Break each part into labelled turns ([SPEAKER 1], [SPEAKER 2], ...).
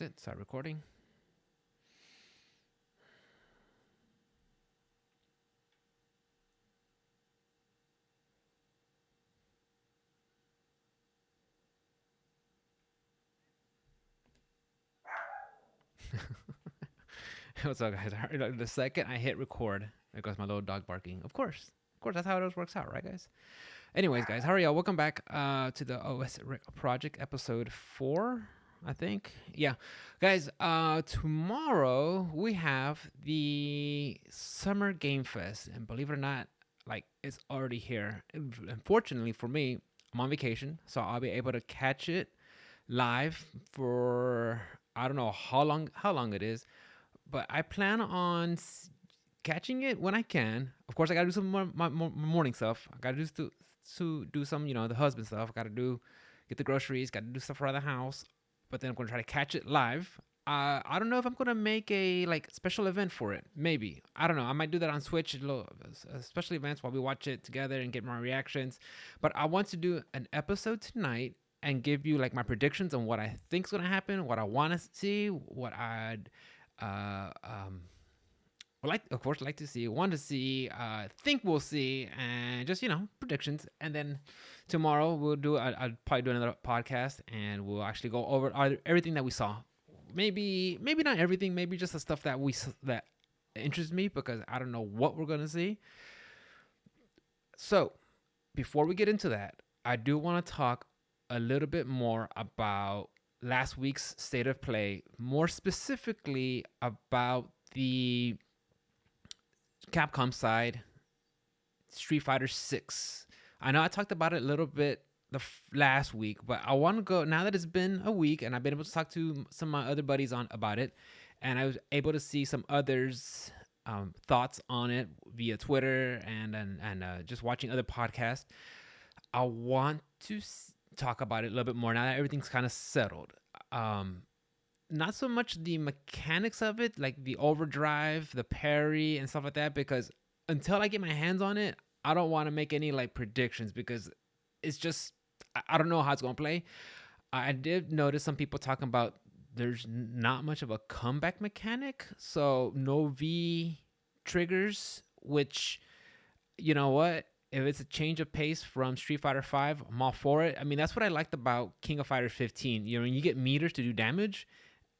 [SPEAKER 1] That's it. Start recording. What's up, guys? The second I hit record, there goes my little dog barking. Of course, that's how it always works out, right, guys? Anyways, guys, how are y'all? Welcome back to the OS Project episode 4, I think. Yeah, guys. Tomorrow we have the Summer Game Fest, and believe it or not, like it's already here. Unfortunately for me, I'm on vacation, so I'll be able to catch it live for I don't know how long it is, but I plan on catching it when I can. Of course, I gotta do some more morning stuff. I gotta to do some, the husband stuff. I gotta get the groceries. Gotta do stuff around the house. But then I'm gonna try to catch it live. I don't know if I'm gonna make a like special event for it. Maybe I don't know. I might do that on Switch, little special events while we watch it together and get my reactions. But I want to do an episode tonight and give you like my predictions on what I think's gonna happen, what I want to see, what I'd uh, um, would like, of course, like to see, want to see, think we'll see, and just predictions. And then tomorrow we'll do. I'll probably do another podcast, and we'll actually go over everything that we saw. Maybe not everything. Maybe just the stuff that interests me because I don't know what we're gonna see. So before we get into that, I do want to talk a little bit more about last week's state of play, more specifically about the Capcom side, Street Fighter 6. I know I talked about it a little bit last week, but I want to go now that it's been a week and I've been able to talk to some of my other buddies on about it, and I was able to see some others' thoughts on it via Twitter and just watching other podcasts. I want to talk about it a little bit more now that everything's kind of settled. Not so much the mechanics of it, like the overdrive, the parry, and stuff like that, because until I get my hands on it, I don't want to make any like predictions because it's just I don't know how it's gonna play. I did notice some people talking about there's not much of a comeback mechanic, so no V triggers, which you know what? If it's a change of pace from Street Fighter 5, I'm all for it. I mean, that's what I liked about King of Fighters 15. When you get meters to do damage,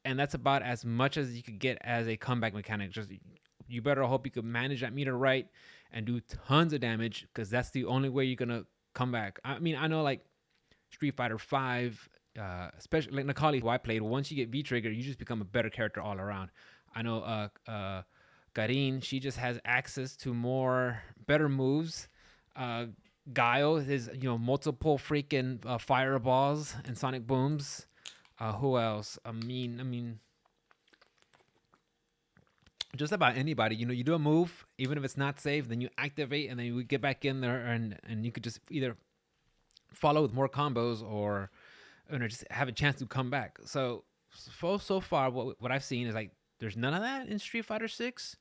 [SPEAKER 1] and that's about as much as you could get as a comeback mechanic. Just you better hope you could manage that meter right and do tons of damage because that's the only way you're gonna come back. I mean, I know like Street Fighter 5, especially like Nakali, who I played. Once you get V trigger, you just become a better character all around. I know Garin, she just has access to more better moves. Guile is multiple freaking fireballs and sonic booms. Who else? I mean, just about anybody. You do a move, even if it's not safe, then you activate, and then you get back in there, and you could just either follow with more combos or just have a chance to come back. So far, what I've seen is like there's none of that in Street Fighter 6.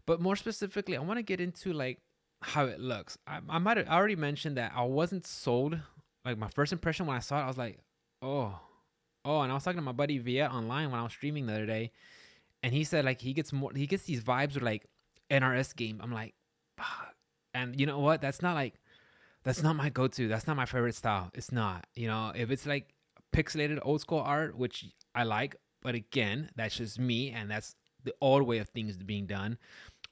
[SPEAKER 1] But more specifically, I want to get into like how it looks. I might have already mentioned that I wasn't sold. Like my first impression when I saw it, I was like, oh. And I was talking to my buddy Viet online when I was streaming the other day, and he said like he gets these vibes with like NRS game. I'm like, fuck. And you know what? That's not my go-to. That's not my favorite style. It's not. If it's like pixelated old school art, which I like, but again, that's just me, and that's the old way of things being done,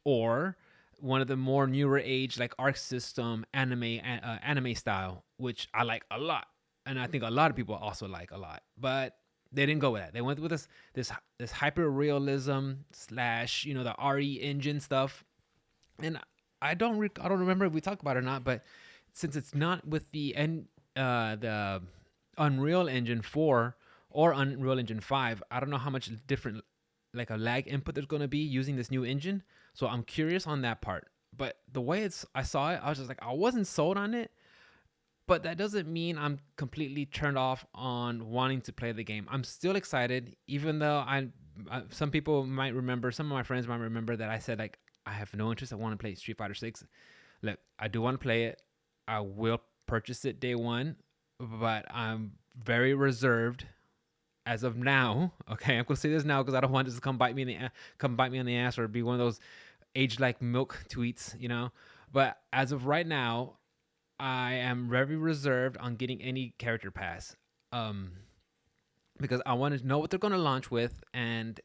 [SPEAKER 1] or one of the more newer age like Arc System anime style, which I like a lot, and I think a lot of people also like a lot. But they didn't go with that. They went with this hyper realism slash the RE engine stuff, and I don't remember if we talked about it or not, but since it's not with the Unreal Engine 4 or Unreal Engine 5, I don't know how much different like a lag input there's going to be using this new engine. So I'm curious on that part. But the way I saw it, I was just like, I wasn't sold on it. But that doesn't mean I'm completely turned off on wanting to play the game. I'm still excited, even though some people might remember, some of my friends might remember that I said like I have no interest. I want to play Street Fighter 6. Look, I do want to play it. I will purchase it day one, but I'm very reserved as of now, okay, I'm gonna say this now because I don't want this to come bite me in the ass or be one of those age like milk tweets, you know. But as of right now, I am very reserved on getting any character pass. Um, because I want to know what they're going to launch with, and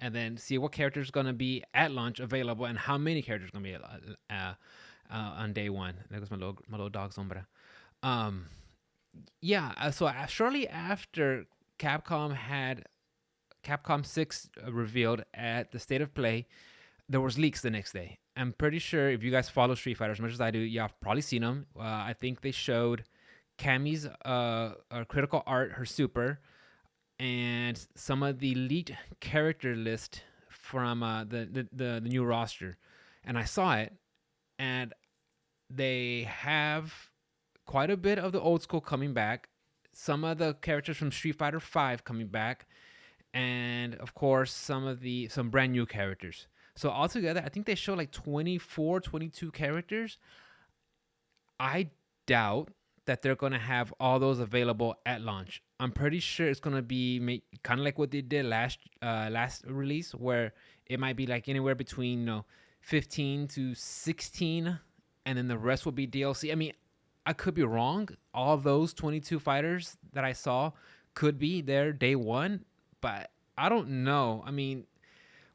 [SPEAKER 1] then see what characters going to be at launch available, and how many characters going to be on day one. There goes my little dog Sombra. Um, yeah. So shortly after Capcom had Capcom 6 revealed at the State of Play, there was leaks the next day. I'm pretty sure if you guys follow Street Fighter as much as I do, yeah, I've probably seen them. I think they showed Cammy's critical art, her super, and some of the elite character list from the new roster. And I saw it, and they have quite a bit of the old school coming back. Some of the characters from Street Fighter 5 coming back, and of course some brand new characters. So altogether, I think they show like 24, 22 characters. I doubt that they're going to have all those available at launch. I'm pretty sure it's going to be kind of like what they did last release, where it might be like anywhere between 15 to 16, and then the rest will be DLC. I mean, I could be wrong. All those 22 fighters that I saw could be there day one, but I don't know. I mean,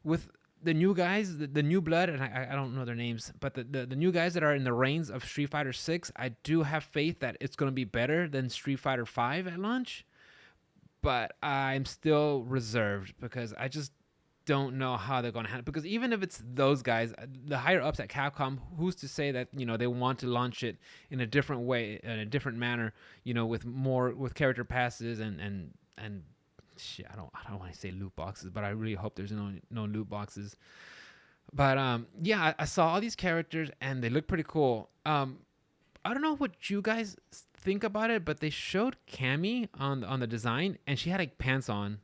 [SPEAKER 1] with the new guys, the new blood, and I don't know their names, but the new guys that are in the reigns of Street Fighter 6, I do have faith that it's going to be better than Street Fighter 5 at launch. But I'm still reserved because I just don't know how they're going to handle it. Because even if it's those guys, the higher ups at Capcom, who's to say that they want to launch it in a different way, in a different manner, with character passes and shit. I don't want to say loot boxes, but I really hope there's no loot boxes. But yeah, I saw all these characters and they look pretty cool. I don't know what you guys think about it, but they showed Cammy on the design, and she had like pants on.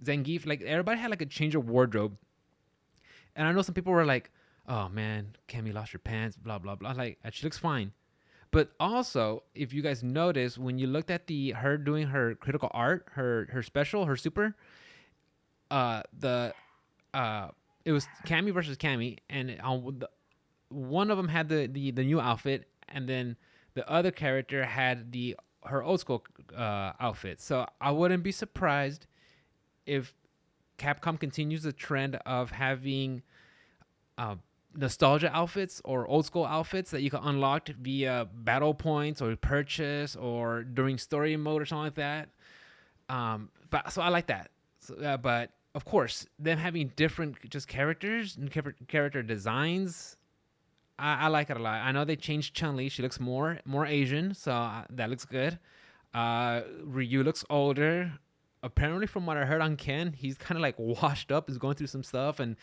[SPEAKER 1] Zangief, like everybody had like a change of wardrobe, and I know some people were like, "Oh man, Cammy lost her pants," blah blah blah. Like she looks fine, but also if you guys notice when you looked at her doing her critical art, her special, her super, the it was Cammy versus Cammy, and one of them had the new outfit, and then the other character had her old school outfit. So I wouldn't be surprised if Capcom continues the trend of having nostalgia outfits or old school outfits that you can unlock via battle points or purchase or during story mode or something like that. But so I like that. So, but of course, them having different just characters and character designs, I like it a lot. I know they changed Chun-Li. She looks more Asian, so that looks good. Ryu looks older. Apparently, from what I heard on Ken, he's kind of like washed up. He's going through some stuff, and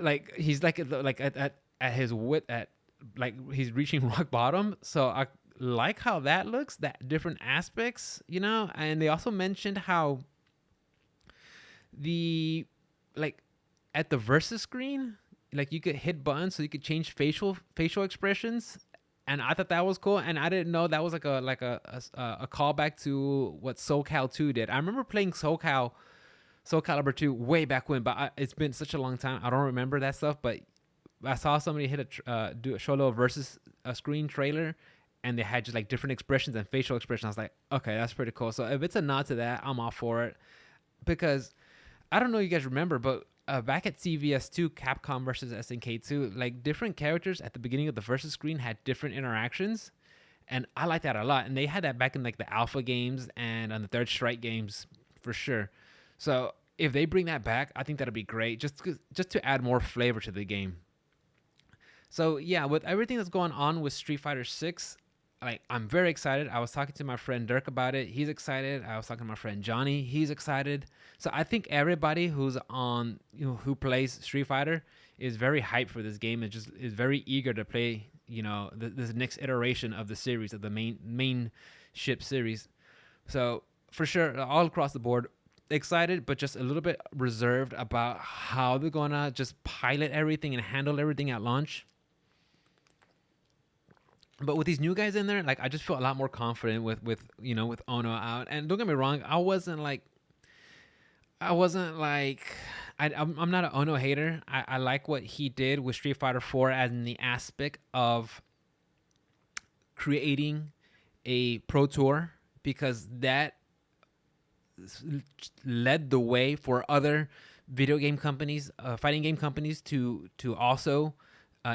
[SPEAKER 1] like he's like at his wit at like he's reaching rock bottom. So I like how that looks. That different aspects, And they also mentioned how at the versus screen, like you could hit buttons so you could change facial expressions, and I thought that was cool. And I didn't know that was like a callback to what SoCal 2 did. I remember playing Soul Calibur 2 way back when, but it's been such a long time. I don't remember that stuff, but I saw somebody show a little versus a screen trailer, and they had just like different expressions and facial expressions. I was like, okay, that's pretty cool. So if it's a nod to that, I'm all for it, because I don't know if you guys remember, but back at CVS2, Capcom versus SNK2, like different characters at the beginning of the versus screen had different interactions, and I like that a lot. And they had that back in like the alpha games and on the Third Strike games for sure. So if they bring that back, I think that'd be great, just to add more flavor to the game. So yeah, with everything that's going on with Street Fighter 6, like I'm very excited. I was talking to my friend Dirk about it. He's excited. I was talking to my friend Johnny. He's excited. So I think everybody who's on, who plays Street Fighter is very hyped for this game and just is very eager to play, this next iteration of the series, of the main ship series. So for sure, all across the board, excited, but just a little bit reserved about how they're gonna just pilot everything and handle everything at launch. But with these new guys in there, like I just feel a lot more confident with Ono out. And don't get me wrong, I wasn't like I wasn't like I'm not an Ono hater. I like what he did with Street Fighter 4 as in the aspect of creating a pro tour, because that led the way for other video game companies, fighting game companies, to also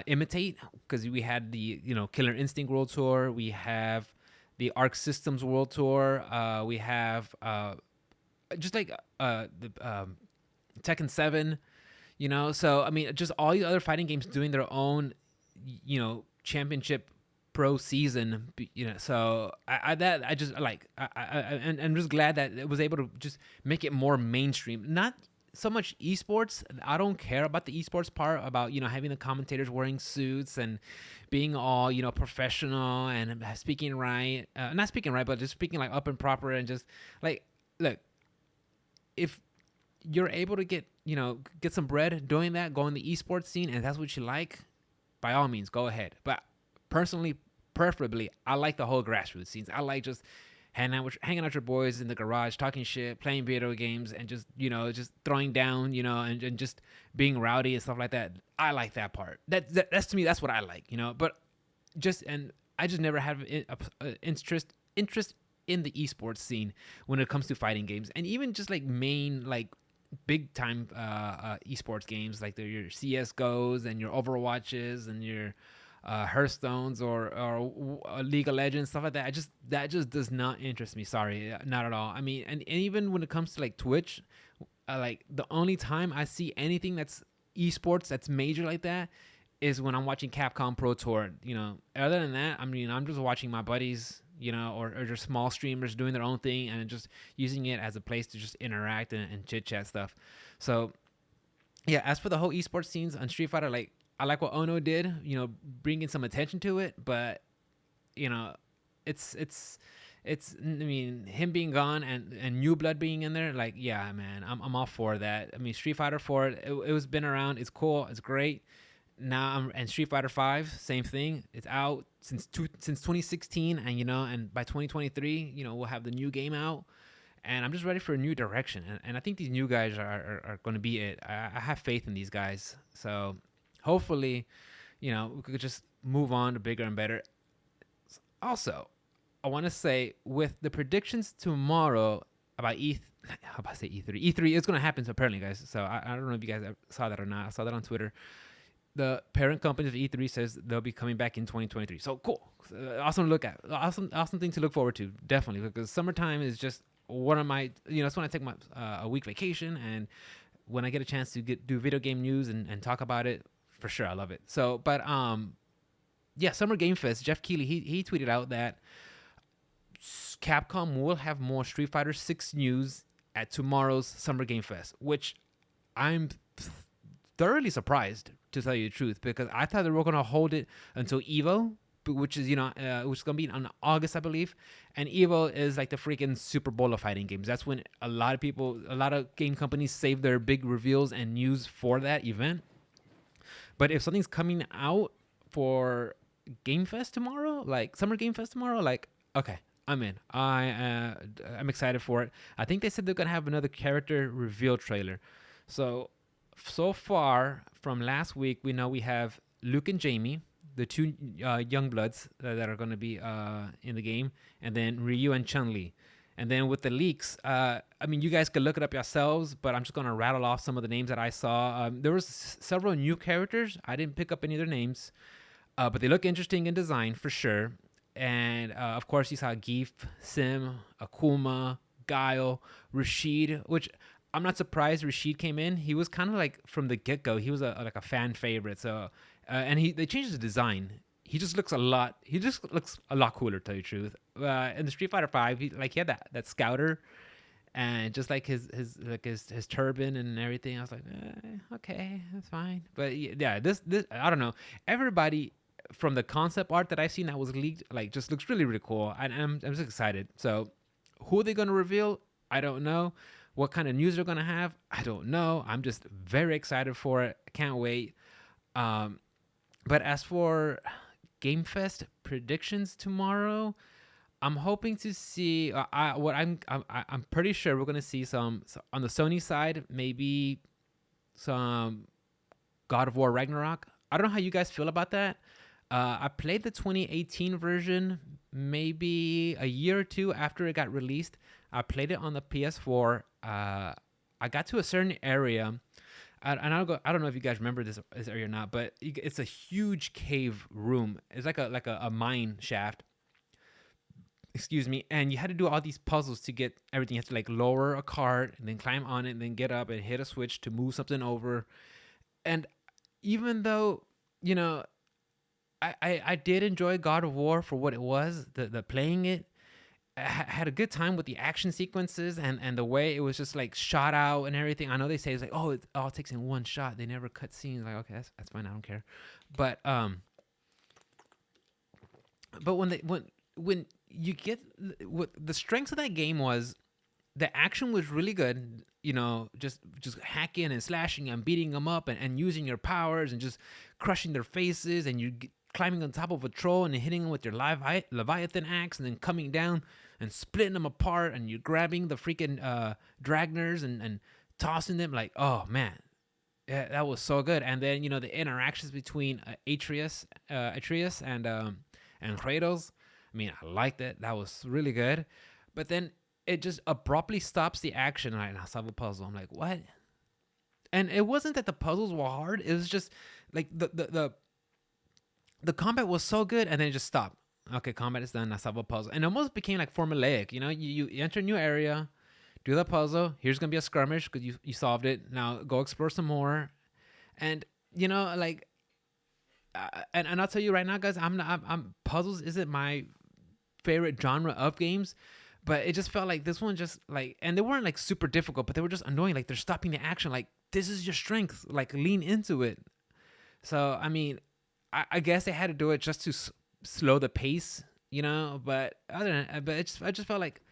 [SPEAKER 1] imitate. Because we had the Killer Instinct World Tour, we have the Arc Systems World Tour, we have just like the Tekken 7, So I mean, just all the other fighting games doing their own, championship pro season, So I just like, and I'm just glad that it was able to just make it more mainstream. Not so much esports. I don't care about the esports part, about having the commentators wearing suits and being all professional and speaking right, not speaking right, but just speaking like up and proper, and just like, look, if you're able to get some bread doing that, go in the esports scene, and that's what you like, by all means, go ahead. But personally, preferably, I like the whole grassroots scenes. I like just hanging out with your boys in the garage, talking shit, playing video games, and just throwing down, and just being rowdy and stuff like that. I like that part. That's to me, that's what I like, But I just never have interest in the esports scene when it comes to fighting games, and even just like main, like big time esports games, like your CS:GOs and your Overwatches and your Hearthstones, or League of Legends, stuff like that. That just does not interest me. Sorry, not at all. I mean, and even when it comes to like Twitch, like the only time I see anything that's esports that's major like that is when I'm watching Capcom Pro Tour. Other than that, I mean, I'm just watching my buddies, or just small streamers doing their own thing and just using it as a place to just interact and chit chat stuff. So, yeah, as for the whole esports scenes on Street Fighter, like, I like what Ono did, bringing some attention to it, but it's I mean, him being gone and new blood being in there, like, yeah, man, I'm all for that. I mean, Street Fighter 4, it was been around, it's cool, it's great. Now and Street Fighter 5, same thing. It's out since 2016, and by 2023, we'll have the new game out, and I'm just ready for a new direction. And I think these new guys are going to be it. I have faith in these guys, so hopefully, we could just move on to bigger and better. Also, I want to say, with the predictions tomorrow about how about to say E3? E3 is going to happen, so apparently, guys. So I don't know if you guys saw that or not. I saw that on Twitter. The parent company of E3 says they'll be coming back in 2023. So cool. Awesome to look at. Awesome thing to look forward to. Definitely. Because summertime is just one of my, that's when I take my a week vacation. And when I get a chance to do video game news and talk about it, for sure, I love it. So, but yeah, Summer Game Fest, Jeff Keighley, he tweeted out that Capcom will have more Street Fighter 6 news at tomorrow's Summer Game Fest, which I'm thoroughly surprised, to tell you the truth, because I thought they were going to hold it until Evo, which is which is going to be on August, I believe. And Evo is like the freaking Super Bowl of fighting games. That's when a lot of game companies save their big reveals and news for that event. But if something's coming out for Game Fest tomorrow, like Summer Game Fest tomorrow, like, okay, I'm in. I'm excited for it. I think they said they're gonna have another character reveal trailer. So far from last week, we know we have Luke and Jamie, the two young bloods that are going to be in the game, and then Ryu and Chun-Li. And then with the leaks, I mean, you guys could look it up yourselves, but I'm just going to rattle off some of the names that I saw. There was several new characters. I didn't pick up any of their names, but they look interesting in design for sure. And of course, you saw Geef, Sim, Akuma, Guile, Rashid, which I'm not surprised Rashid came in. He was kind of like from the get-go, he was like a fan favorite. So, and they changed his design. He just looks a lot cooler, to tell you the truth. In the Street Fighter 5, he had that scouter, and just like his turban and everything. I was like, okay, that's fine. But yeah, this I don't know. Everybody from the concept art that I've seen that was leaked, like, just looks really, really cool. And I'm just excited. So, who are they gonna reveal? I don't know. What kind of news they're going to have, I don't know. I'm just very excited for it. I can't wait. But as for Game Fest predictions tomorrow, I'm hoping to see. I'm pretty sure we're gonna see some on the Sony side. Maybe some God of War Ragnarok. I don't know how you guys feel about that. I played the 2018 version maybe a year or two after it got released. I played it on the PS4. I got to a certain area, and I don't know if you guys remember this area or not, but it's a huge cave room. It's like a mine shaft. Excuse me. And you had to do all these puzzles to get everything. You have to like lower a cart and then climb on it and then get up and hit a switch to move something over. And even though, you know, I did enjoy God of War for what it was, the playing it. I had a good time with the action sequences and the way it was just like shot out and everything. I know they say it's like, oh, it all takes in one shot. They never cut scenes. Like, okay, that's fine. I don't care. But when you get what the strengths of that game was, the action was really good. You know, just hacking and slashing and beating them up and using your powers and just crushing their faces, and you climbing on top of a troll and hitting them with your Leviathan axe, and then coming down and splitting them apart, and you're grabbing the freaking Dragners and tossing them. Like, oh man, yeah, that was so good. And then, you know, the interactions between Atreus and Kratos. I mean, I liked it. That was really good. But then it just abruptly stops the action. Right now, I solve a puzzle. I'm like, what? And it wasn't that the puzzles were hard. It was just like the combat was so good, and then it just stopped. Okay, combat is done. I solve a puzzle, and it almost became like formulaic. You know, you enter a new area, do the puzzle. Here's gonna be a skirmish because you solved it. Now go explore some more, and you know, like, and I'll tell you right now, guys, I'm puzzles isn't my favorite genre of games. But it just felt like this one just like, and they weren't like super difficult, but they were just annoying. Like, they're stopping the action. Like, this is your strength. Like, lean into it. So, I mean, I guess they had to do it just to slow the pace, you know. But other than, I just felt like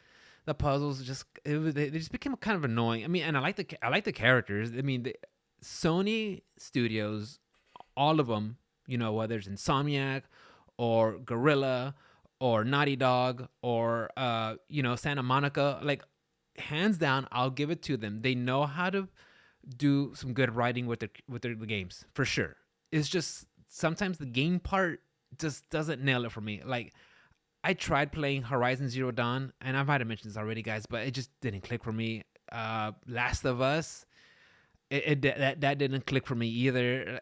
[SPEAKER 1] the puzzles they just became kind of annoying. I mean, and I like the characters. I mean, the Sony Studios, all of them, you know, whether it's Insomniac or Gorilla or Naughty Dog or you know, Santa Monica, like, hands down, I'll give it to them. They know how to do some good writing with their games, for sure. It's just sometimes the game part just doesn't nail it for me. Like, I tried playing Horizon Zero Dawn, and I might have mentioned this already, guys, but it just didn't click for me. Last of Us, that didn't click for me either.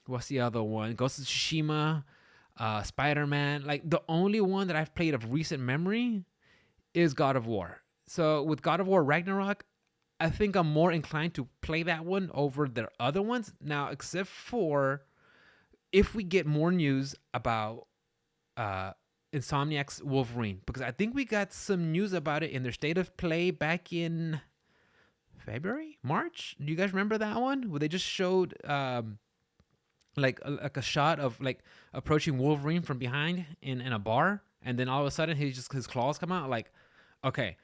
[SPEAKER 1] What's the other one? Ghost of Tsushima. SpiderMan. Like, the only one that I've played of recent memory is God of War. So with God of War Ragnarok, I think I'm more inclined to play that one over their other ones now, except for if we get more news about Insomniac's Wolverine, because I think we got some news about it in their state of play back in February, March. Do you guys remember that one where they just showed like a shot of like approaching Wolverine from behind in a bar, and then all of a sudden his claws come out? Like, okay,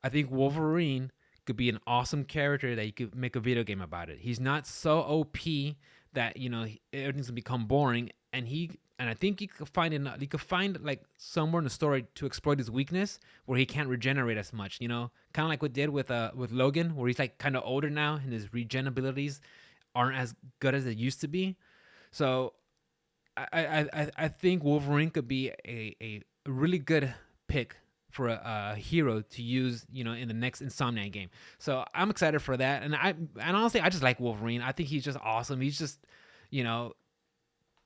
[SPEAKER 1] I think Wolverine could be an awesome character that you could make a video game about it. He's not so OP that, you know, everything's gonna become boring, and I think you could find like somewhere in the story to exploit his weakness where he can't regenerate as much, you know, kind of like what did with Logan, where he's like kind of older now and his regen abilities aren't as good as they used to be. So I think Wolverine could be a really good pick for a hero to use, you know, in the next Insomniac game. So I'm excited for that. And honestly, I just like Wolverine. I think he's just awesome. He's just, you know,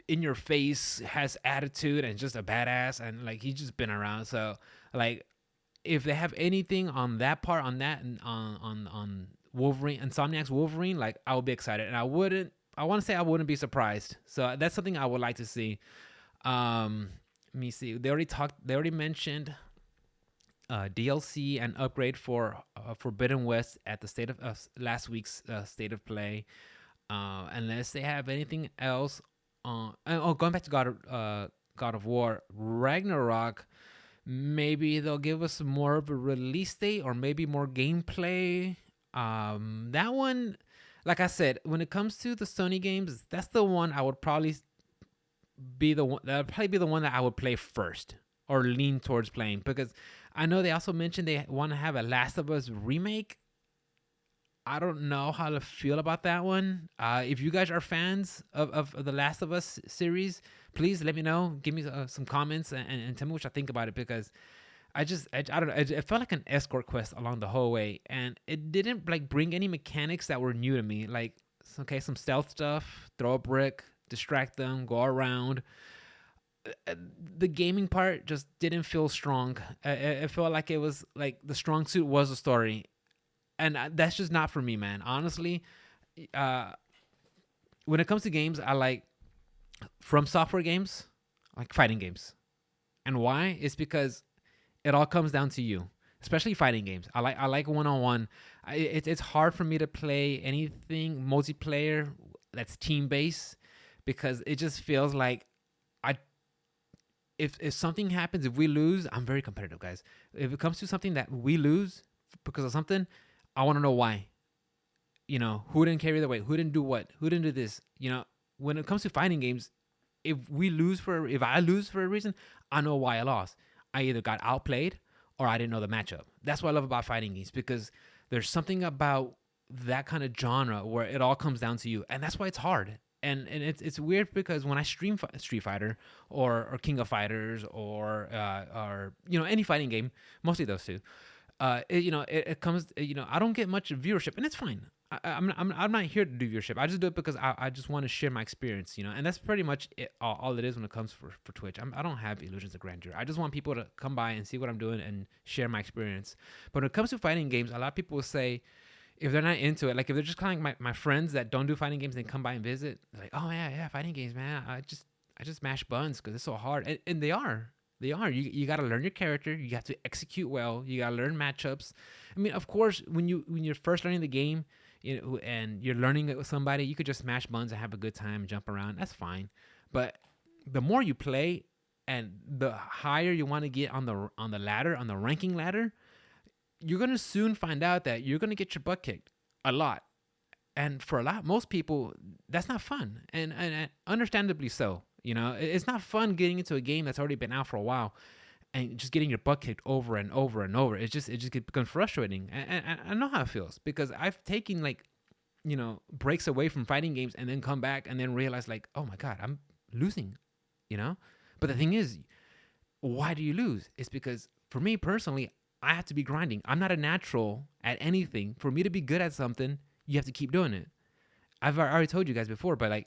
[SPEAKER 1] in your face, has attitude, and just a badass, and like, he's just been around. So like, if they have anything on that part, on that, and on Wolverine, Insomniac's Wolverine, like, I would be excited, and I want to say I wouldn't be surprised. So that's something I would like to see. Let me see. They already mentioned DLC and upgrade for Forbidden West at the state of last week's state of play. Unless they have anything else. Going back to God of War Ragnarok, maybe they'll give us more of a release date, or maybe more gameplay. That one, like I said, when it comes to the Sony games, that's the one I would probably be the one. That would probably be the one that I would play first, or lean towards playing? Because I know they also mentioned they want to have a Last of Us remake. I don't know how to feel about that one. If you guys are fans of the Last of Us series, please let me know. Give me some comments and tell me what you think about it, because I don't know. It felt like an escort quest along the whole way, and it didn't like bring any mechanics that were new to me. Like, okay, some stealth stuff, throw a brick, distract them, go around. The gaming part just didn't feel strong. It felt like it was like the strong suit was a story, and that's just not for me, man. Honestly, uh, when it comes to games, I like from software games, like fighting games, and why? It's because it all comes down to you, especially fighting games. I like one on one. It's hard for me to play anything multiplayer that's team based, because it just feels like I if something happens, if we lose, I'm very competitive, guys. If it comes to something that we lose because of something, I want to know why. Who didn't carry the weight, who didn't do what, who didn't do this. When it comes to fighting games, if I lose for a reason, I know why I lost. I either got outplayed or I didn't know the matchup. That's what I love about fighting games, because there's something about that kind of genre where it all comes down to you, and that's why it's hard. And it's weird, because when I stream Street Fighter or King of Fighters or any fighting game, mostly those two, it comes, I don't get much viewership, and it's fine. I'm not here to do viewership. I just do it because I just want to share my experience, and that's pretty much all it is when it comes for Twitch. I don't have illusions of grandeur. I just want people to come by and see what I'm doing and share my experience. But when it comes to fighting games, a lot of people will say, if they're not into it, like if they're just kind of like my friends that don't do fighting games, and come by and visit, they're like, oh yeah, fighting games, man. I just mash buttons because it's so hard, and they are. They are. You got to learn your character. You have to execute well. You got to learn matchups. I mean, of course, when you're first learning the game, and you're learning it with somebody, you could just smash buttons and have a good time, jump around. That's fine. But the more you play, and the higher you want to get on the ladder, on the ranking ladder, you're gonna soon find out that you're gonna get your butt kicked a lot. And for most people, that's not fun, and understandably so. It's not fun getting into a game that's already been out for a while and just getting your butt kicked over and over and over. It just becomes frustrating, and I know how it feels, because I've taken breaks away from fighting games and then come back and then realize, like, oh my god, I'm losing. But the thing is, why do you lose? It's because, for me personally, I have to be grinding. I'm not a natural at anything. For me to be good at something, you have to keep doing it. I've already told you guys before, but I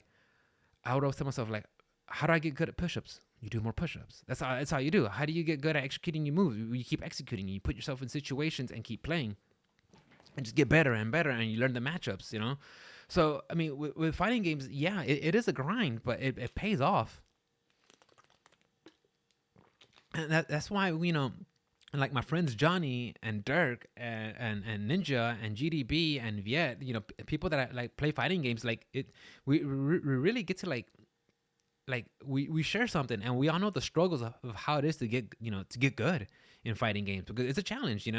[SPEAKER 1] would always tell myself, like, how do I get good at push-ups? You do more push-ups. That's how you do. How do you get good at executing your moves? You keep executing. You put yourself in situations and keep playing, and just get better and better, and you learn the matchups. So I mean, with fighting games, yeah, it is a grind, but it pays off, and that's why like my friends Johnny and Dirk and Ninja and GDB and Viet, people that play fighting games, we really get to we share something, and we all know the struggles of how it is to get good in fighting games, because it's a challenge,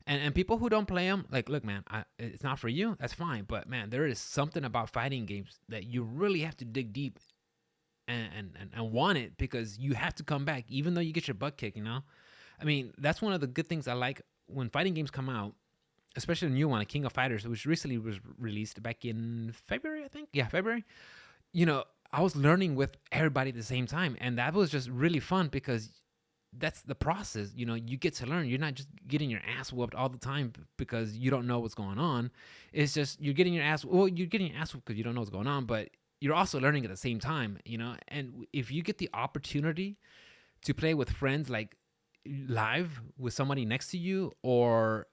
[SPEAKER 1] and people who don't play them, like, look, man, it's not for you, that's fine, but man, there is something about fighting games that you really have to dig deep and want it, because you have to come back even though you get your butt kicked. I mean, that's one of the good things I like when fighting games come out, especially the new one, King of Fighters, which recently was released back in February, I think. Yeah, February. I was learning with everybody at the same time, and that was just really fun, because that's the process. You get to learn. You're not just getting your ass whooped all the time because you don't know what's going on. It's just you're getting your ass whooped because you don't know what's going on, but you're also learning at the same time, and if you get the opportunity to play with friends, like live with somebody next to you, or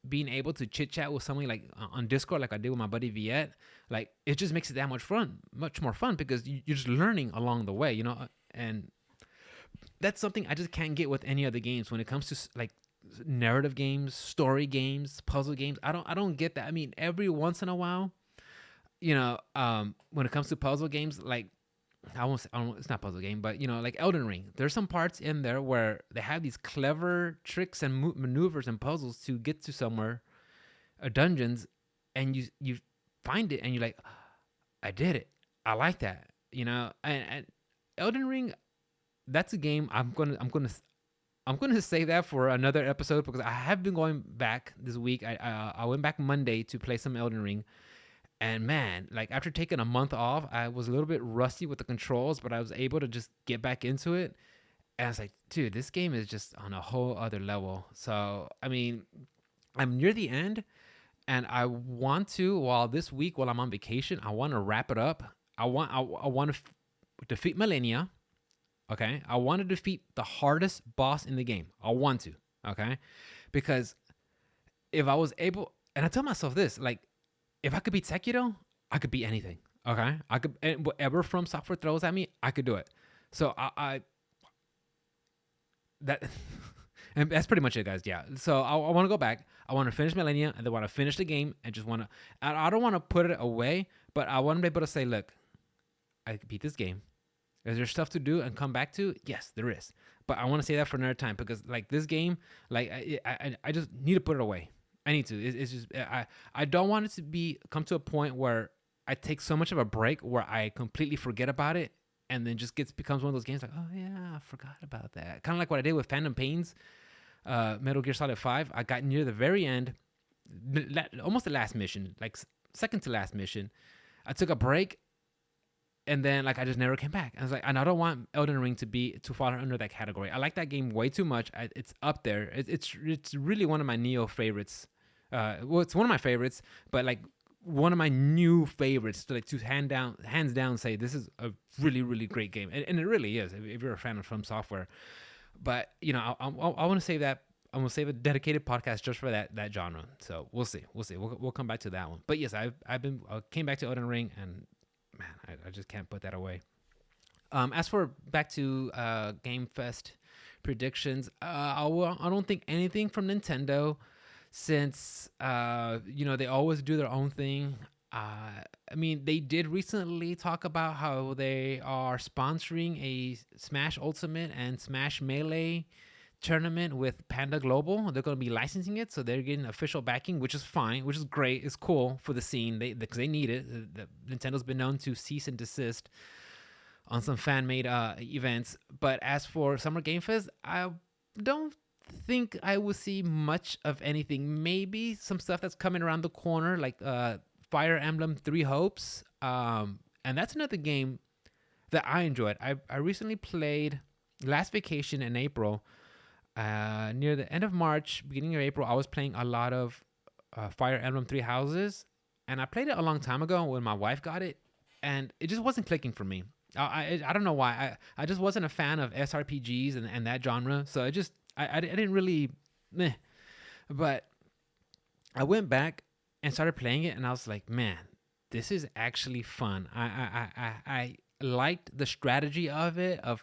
[SPEAKER 1] being able to chit chat with somebody like on Discord, like I did with my buddy Viet, like it just makes it that much more fun, because you're just learning along the way, and that's something I just can't get with any other games when it comes to like narrative games, story games, puzzle games. I don't get that. I mean, every once in a while, when it comes to puzzle games, like it's not puzzle game, but like Elden Ring, there's some parts in there where they have these clever tricks and maneuvers and puzzles to get to somewhere, dungeons, and you find it and you're like, I did it. I like that, and Elden Ring, that's a game I'm gonna I'm going to say that for another episode because I have been going back this week. I went back Monday to play some Elden Ring. And man, like after taking a month off, I was a little bit rusty with the controls, but I was able to just get back into it. And I was like, dude, this game is just on a whole other level. So, I mean, I'm near the end, and I want to, while I'm on vacation, I want to wrap it up. I want to defeat Millennia. Okay, I want to defeat the hardest boss in the game. I want to. Okay, because if I was able, and I tell myself this, like, if I could beat Sekiro, I could beat anything. Okay, I could, and whatever From Software throws at me, I could do it. So I that and that's pretty much it, guys. Yeah. So I want to go back. I want to finish Millennia, and then want to finish the game, and just want to. I don't want to put it away, but I want to be able to say, look, I beat this game. Is there stuff to do and come back to? Yes, there is. But I want to say that for another time because like this game, like I just need to put it away. I need to. It's just I don't want it to come to a point where I take so much of a break where I completely forget about it and then just becomes one of those games like, oh yeah, I forgot about that. Kind of like what I did with Phantom Pains, Metal Gear Solid 5. I got near the very end, almost the last mission, like second to last mission. I took a break, and then like I just never came back. I was like, and I don't want Elden Ring to fall under that category. I like that game way too much. It's up there. It's really one of my Neo favorites. Well, it's one of my favorites, but like one of my new favorites to hands down say this is a really really great game, and it really is if you're a fan of From Software. But you know, I want to save that. I'm gonna save a dedicated podcast just for that genre. So we'll see. We'll come back to that one. But yes, I came back to Elden Ring, and man, I just can't put that away. As for back to Game Fest predictions, I don't think anything from Nintendo, since they always do their own thing. I mean, they did recently talk about how they are sponsoring a Smash Ultimate and Smash Melee tournament with Panda Global. They're going to be licensing it, so they're getting official backing, which is fine, which is great. It's cool for the scene because they need it. Nintendo's been known to cease and desist on some fan-made events. But as for Summer Game Fest, I don't think I will see much of anything. Maybe some stuff that's coming around the corner, like Fire Emblem Three Hopes, and that's another game that I enjoyed. I recently played last vacation in April. Near the end of March, beginning of April, I was playing a lot of Fire Emblem Three Houses, and I played it a long time ago when my wife got it, and it just wasn't clicking for me. I don't know why. I just wasn't a fan of SRPGs and that genre, so I didn't really, meh. But I went back and started playing it, and I was like, man, this is actually fun. I liked the strategy of it, of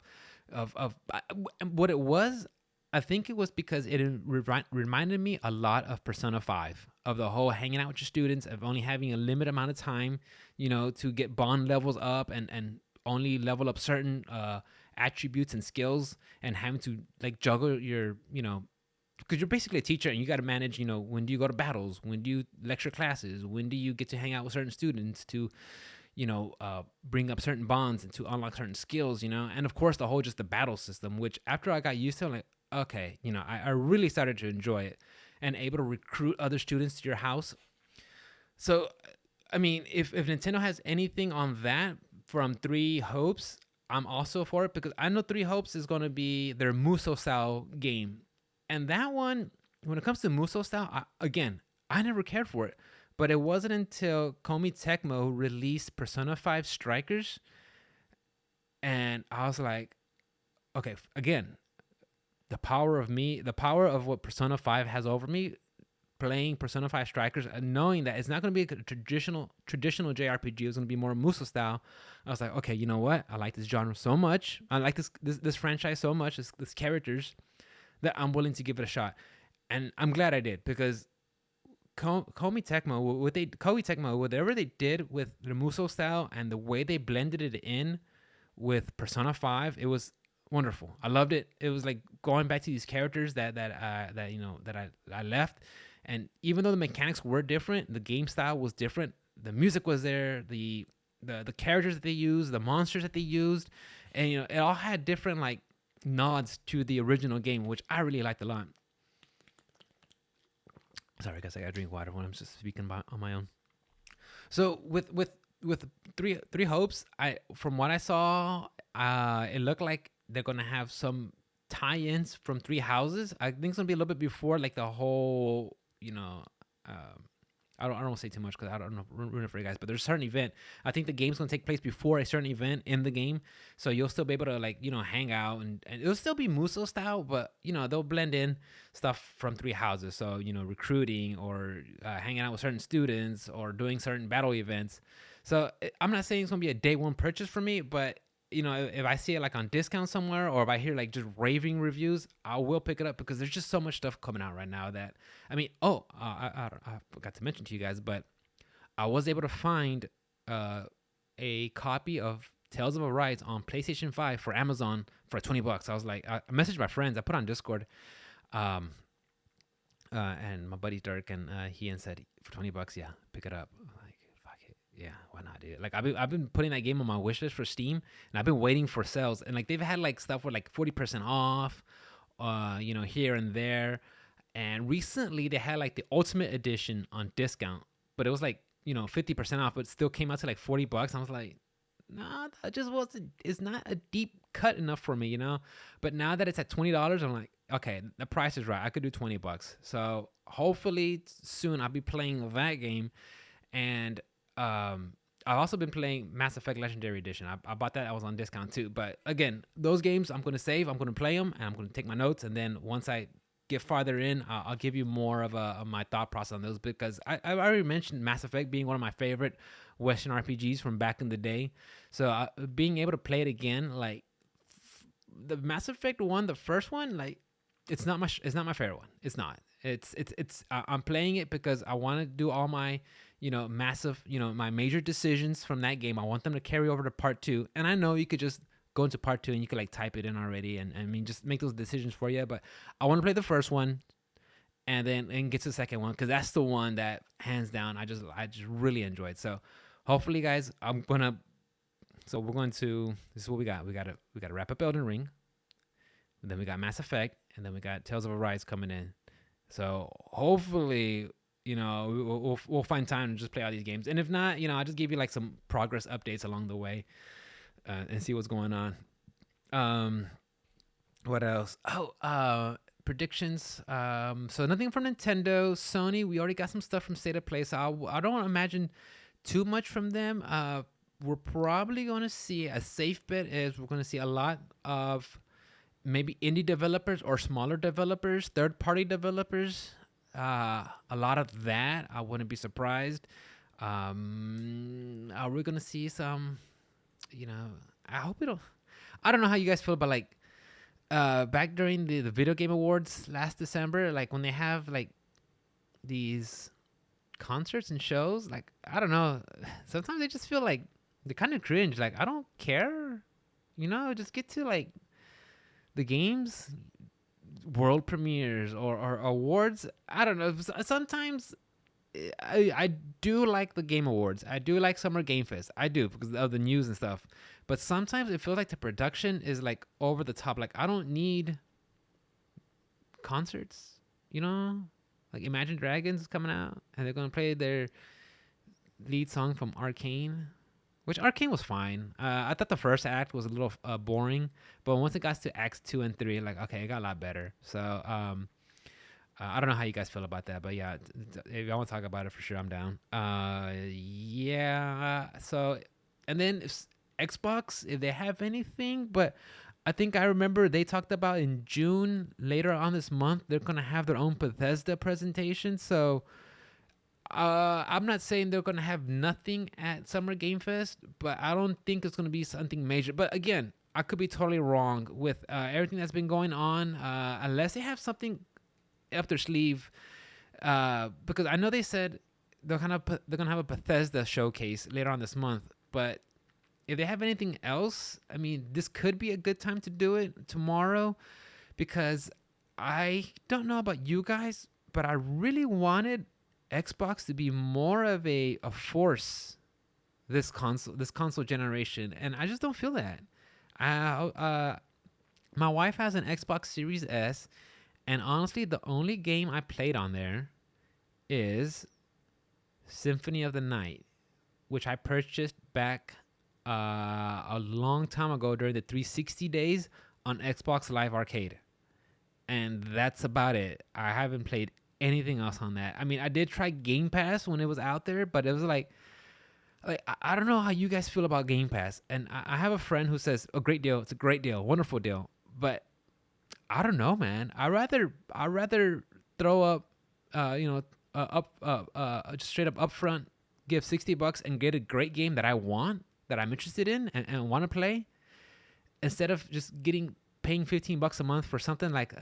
[SPEAKER 1] what it was. I think it was because it reminded me a lot of Persona 5, of the whole hanging out with your students, of only having a limited amount of time, to get bond levels up and only level up certain attributes and skills, and having to like juggle your, because you're basically a teacher and you got to manage, when do you go to battles? When do you lecture classes? When do you get to hang out with certain students to, bring up certain bonds and to unlock certain skills, and of course just the battle system, which after I got used to, I'm like, okay, I really started to enjoy it and able to recruit other students to your house. So, I mean, if Nintendo has anything on that from Three Hopes, I'm also for it because I know Three Hopes is going to be their Muso style game. And that one, when it comes to Muso style, I never cared for it. But it wasn't until Koei Tecmo released Persona 5 Strikers, and I was like, okay, again, the power of what Persona 5 has over me, playing Persona 5 Strikers and knowing that it's not going to be a traditional JRPG, it's going to be more Muso style. I was like, okay, you know what? I like this genre so much. I like this franchise so much, this characters, that I'm willing to give it a shot. And I'm glad I did, because Koei Tecmo, whatever they did with the Muso style and the way they blended it in with Persona 5, it was wonderful. I loved it. It was like going back to these characters that I left, and even though the mechanics were different, the game style was different. The music was there. The characters that they used, the monsters that they used, and it all had different like nods to the original game, which I really liked a lot. Sorry, guys, I gotta drink water when I'm just speaking about on my own. So with three hopes, I from what I saw, it looked like they're gonna have some tie-ins from three houses. I think it's gonna be a little bit before like the whole, um, I don't want to say too much because I don't know ruin it for you guys. But there's a certain event. I think the game's gonna take place before a certain event in the game, so you'll still be able to like hang out and it'll still be Muso style, but they'll blend in stuff from three houses. So recruiting or hanging out with certain students or doing certain battle events. So I'm not saying it's gonna be a day one purchase for me, but if I see it like on discount somewhere or if I hear like just raving reviews, I will pick it up because there's just so much stuff coming out right now that I mean, I forgot to mention to you guys, but I was able to find a copy of Tales of Arise on PlayStation 5 for Amazon for $20. I was like, I messaged my friends, I put on Discord, and my buddy Dirk, and he said for $20, yeah, pick it up. Yeah, why not, dude? Like I've been putting that game on my wish list for Steam, and I've been waiting for sales. And like they've had like stuff with like 40% off, here and there. And recently they had like the Ultimate Edition on discount, but it was like 50% off, but still came out to like $40. I was like, nah, that just wasn't. It's not a deep cut enough for me, But now that it's at $20, I'm like, okay, the price is right. I could do $20. So hopefully soon I'll be playing that game, and I've also been playing Mass Effect Legendary Edition. I bought that. I was on discount too. But again, those games I'm going to save. I'm going to play them, and I'm going to take my notes. And then once I get farther in, I'll give you more of my thought process on those, because I already mentioned Mass Effect being one of my favorite Western RPGs from back in the day. So being able to play it again, like the Mass Effect one, the first one, like it's not my favorite one. It's not. I'm playing it because I want to do all my massive, my major decisions from that game. I want them to carry over to part 2. And I know you could just go into part 2 and you could like type it in already and I mean just make those decisions for you. But I want to play the first one and get to the second one, because that's the one that hands down I just really enjoyed. So hopefully, guys, we're going to, this is what we got. We got to wrap up Elden Ring. And then we got Mass Effect, and then we got Tales of Arise coming in. So hopefully, we'll find time to just play all these games. And if not, I'll just give you like some progress updates along the way, and see what's going on. What else? Predictions. So nothing from Nintendo. Sony, we already got some stuff from State of Play, so I don't imagine too much from them. We're probably going to see, a safe bet is we're going to see a lot of maybe indie developers or smaller developers, third-party developers. A lot of that. I wouldn't be surprised. Are we gonna see some? I hope we don't. I don't know how you guys feel about like back during the video game awards last December, like when they have like these concerts and shows. Like I don't know. Sometimes I just feel like they're kind of cringe. Like I don't care. Just get to like the games, world premieres or awards. I don't know. Sometimes I do like the Game Awards. I do like Summer Game Fest. I do, because of the news and stuff. But sometimes it feels like the production is like over the top. Like I don't need concerts. Like Imagine Dragons is coming out and they're gonna play their lead song from Arcane. Which Arcane was fine. I thought the first act was a little boring, but once it got to acts 2 and 3, like okay, it got a lot better. So I don't know how you guys feel about that, but yeah, if y'all want to talk about it, for sure, I'm down. Yeah. So, and then Xbox, if they have anything, but I think I remember they talked about in June, later on this month, they're gonna have their own Bethesda presentation. So. I'm not saying they're gonna have nothing at Summer Game Fest, but I don't think it's gonna be something major. But again, I could be totally wrong with everything that's been going on, unless they have something up their sleeve. Because I know they said they're gonna have a Bethesda showcase later on this month, but if they have anything else, I mean, this could be a good time to do it tomorrow, because I don't know about you guys, but I really wanted Xbox to be more of a force this console generation, and I just don't feel that. My wife has an Xbox Series S, and honestly, the only game I played on there is Symphony of the Night, which I purchased back a long time ago during the 360 days on Xbox Live Arcade. And that's about it. I haven't played anything else on that. I mean, I did try Game Pass when it was out there, but it was like I don't know how you guys feel about Game Pass. And I have a friend who says a great deal. It's a great deal, wonderful deal. But I don't know, man. I rather throw up, just straight up upfront, give $60 and get a great game that I want, that I'm interested in, and want to play, instead of just paying $15 a month for something like,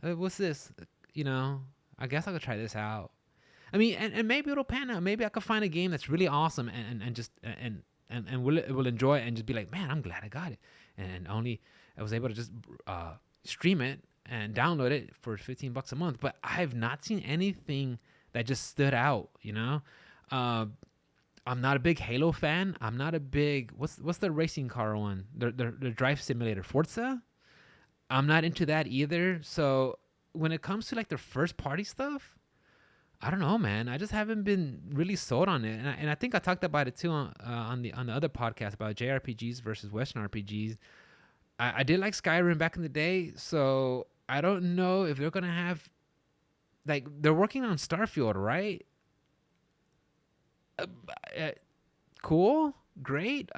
[SPEAKER 1] what's this? I guess I could try this out. I mean, and maybe it'll pan out. Maybe I could find a game that's really awesome and will enjoy it and just be like, man, I'm glad I got it. And only I was able to just stream it and download it for $15 a month. But I have not seen anything that just stood out. I'm not a big Halo fan. I'm not a big what's the racing car one? The drive simulator, Forza. I'm not into that either. So when it comes to like their first party stuff, I don't know, man. I just haven't been really sold on it, and I think I talked about it too on the other podcast about JRPGs versus Western RPGs. I did like Skyrim back in the day, so I don't know if they're gonna have, like, they're working on Starfield, right? Uh, uh, cool, great.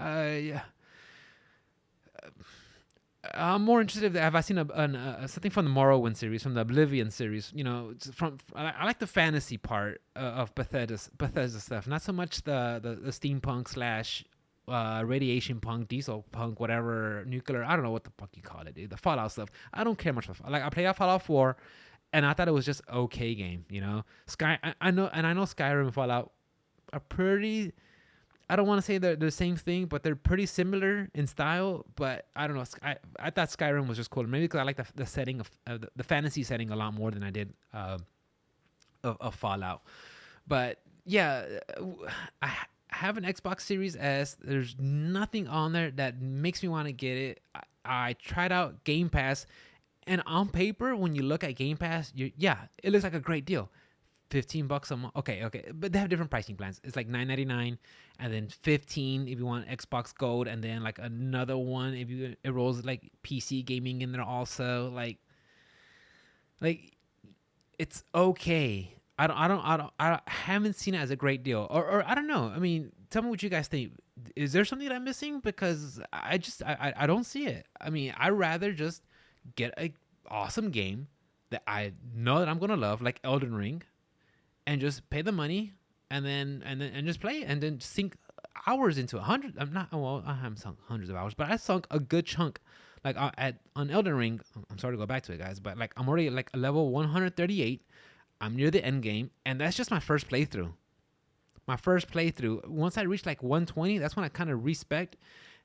[SPEAKER 1] I'm more interested. Have I seen something from the Morrowind series, from the Oblivion series? I like the fantasy part of Bethesda stuff, not so much the steampunk slash radiation punk, diesel punk, whatever, nuclear. I don't know what the fuck you call it, dude. The Fallout stuff. I don't care much for. Like, I played out Fallout 4, and I thought it was just okay game. I know Skyrim and Fallout are pretty. I don't want to say they're the same thing, but they're pretty similar in style. But I don't know. I thought Skyrim was just cool. Maybe because I like the setting of the fantasy setting a lot more than I did of Fallout. But yeah, I have an Xbox Series S. There's nothing on there that makes me want to get it. I tried out Game Pass, and on paper, when you look at Game Pass, it looks like a great deal. $15 a month. Okay, but they have different pricing plans. It's like $9.99, and then $15 if you want Xbox Gold, and then like another one if it rolls like PC gaming in there also. Like it's okay. I haven't seen it as a great deal, or I don't know. I mean, tell me what you guys think. Is there something that I'm missing? Because I don't see it. I mean, I'd rather just get a awesome game that I know that I'm gonna love, like Elden Ring, and just pay the money and just play it and then sink hours into 100. I haven't sunk hundreds of hours, but I sunk a good chunk. Like on Elden Ring, I'm sorry to go back to it, guys, but like I'm already like level 138. I'm near the end game, and that's just my first playthrough. Once I reached like 120, that's when I kind of respect,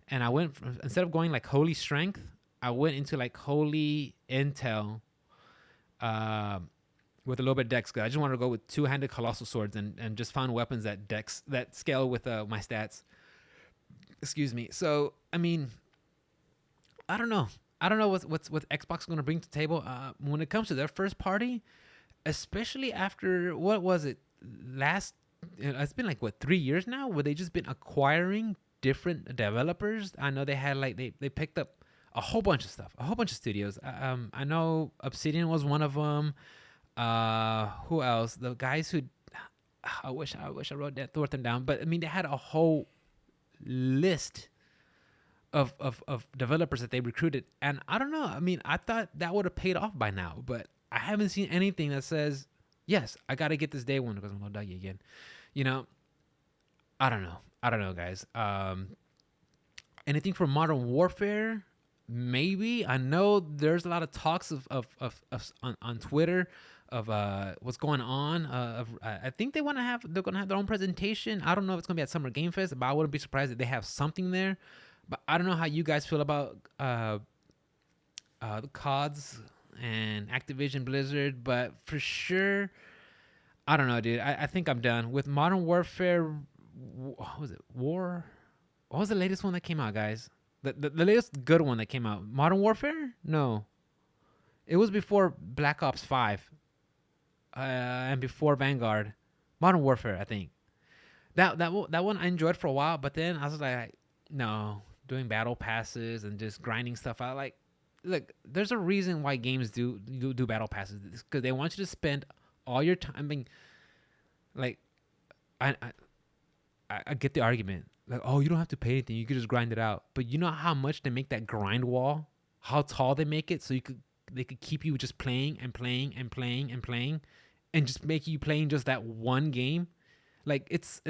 [SPEAKER 1] and I went instead of going like holy strength, I went into like holy intel. With a little bit of dex, cause I just wanted to go with two-handed colossal swords and just found weapons that scale with my stats. Excuse me. So I mean, I don't know what Xbox is gonna bring to the table when it comes to their first party, especially after what was it last? It's been like 3 years now where they just been acquiring different developers. I know they had like they picked up a whole bunch of stuff, a whole bunch of studios. I know Obsidian was one of them. Who else? The guys who I wish I wrote them down. But I mean, they had a whole list of developers that they recruited, and I don't know. I mean, I thought that would have paid off by now, but I haven't seen anything that says yes, I got to get this day one because I'm gonna die again. I don't know, guys. Anything from Modern Warfare? Maybe. I know there's a lot of talks of on Twitter of what's going on. I think they're gonna have their own presentation. I don't know if it's gonna be at Summer Game Fest, but I wouldn't be surprised if they have something there. But I don't know how you guys feel about the CODs and Activision Blizzard, but for sure, I don't know, dude. I think I'm done with Modern Warfare. What was it? What was the latest one that came out, guys? The latest good one that came out, Modern Warfare. No, it was before Black Ops 5, and before Vanguard. Modern Warfare, I think. That one I enjoyed for a while, but then I was like, no, doing battle passes and just grinding stuff out. Like, look, there's a reason why games do battle passes, because they want you to spend all your time. I mean, like, I, I get the argument. Like, oh, you don't have to pay anything. You could just grind it out. But you know how much they make that grind wall? How tall they make it so they could keep you just playing and playing and playing and playing, and just make you playing just that one game. Like it's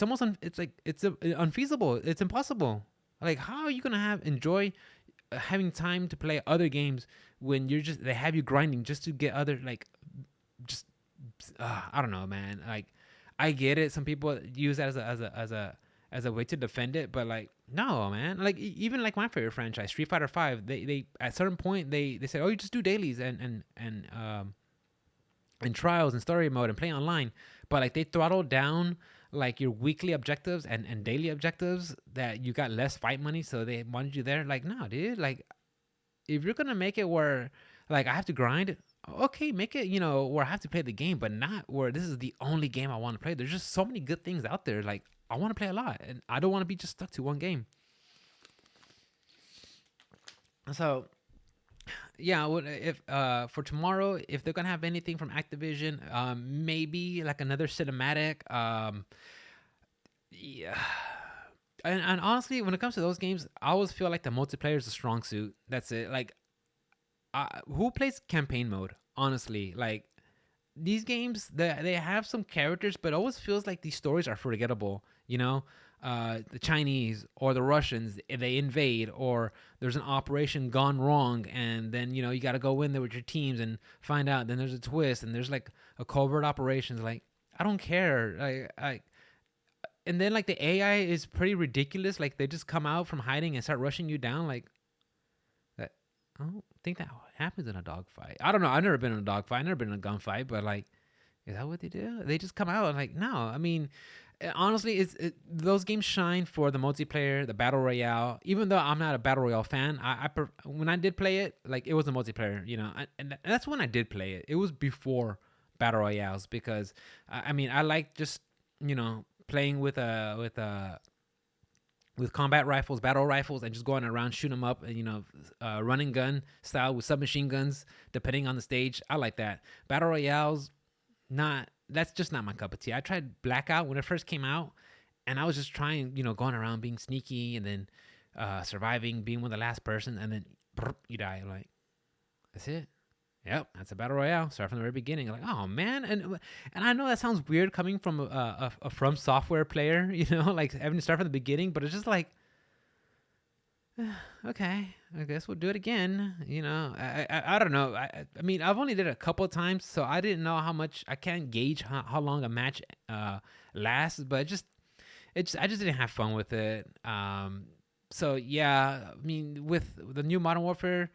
[SPEAKER 1] almost it's unfeasible. It's impossible. Like, how are you gonna enjoy having time to play other games when they have you grinding just to get other, like, just I don't know, man. Like, I get it. Some people use that as a way to defend it, but like, no, man. Like, even like my favorite franchise, Street Fighter Five, they at a certain point they say, oh, you just do dailies and trials and story mode and play online, but like they throttle down like your weekly objectives and daily objectives, that you got less fight money, so they wanted you there. Like, no, dude. Like, if you're gonna make it where like I have to grind, okay, make it, where I have to play the game, but not where this is the only game I want to play. There's just so many good things out there. Like, I want to play a lot, and I don't want to be just stuck to one game. So yeah, if for tomorrow, if they're gonna have anything from Activision, maybe like another cinematic. Yeah. And honestly, when it comes to those games, I always feel like the multiplayer is a strong suit. That's it. Like, who plays campaign mode? Honestly, like, these games, they have some characters, but it always feels like these stories are forgettable. The Chinese or the Russians, if they invade, or there's an operation gone wrong, and then you got to go in there with your teams and find out. Then there's a twist, and there's like a covert operations. Like, I don't care. And then like the AI is pretty ridiculous. Like, they just come out from hiding and start rushing you down. Like, that. I don't think that happens in a dogfight. I don't know. I've never been in a dogfight. I've never been in a gunfight. But like, is that what they do? They just come out and like, no. I mean, honestly, those games shine for the multiplayer, the battle royale. Even though I'm not a battle royale fan, when I did play it, like, it was a multiplayer, and that's when I did play it. It was before battle royales, because I mean, I like just playing with combat rifles, battle rifles, and just going around shooting them up, and running gun style with submachine guns, depending on the stage. I like that. Battle royales, that's just not my cup of tea. I tried Blackout when it first came out, and I was just trying, going around being sneaky, and then surviving, being one of the last person, and then you die. I'm like, that's it. Yep, that's a battle royale. Start from the very beginning. Like, oh man, and I know that sounds weird coming from a From Software player, like having to start from the beginning, but it's just like, okay, I guess we'll do it again. I don't know. I mean, I've only did it a couple of times, so I didn't know how much. I can't gauge how long a match lasts, but I just didn't have fun with it. So yeah, I mean, with the new Modern Warfare,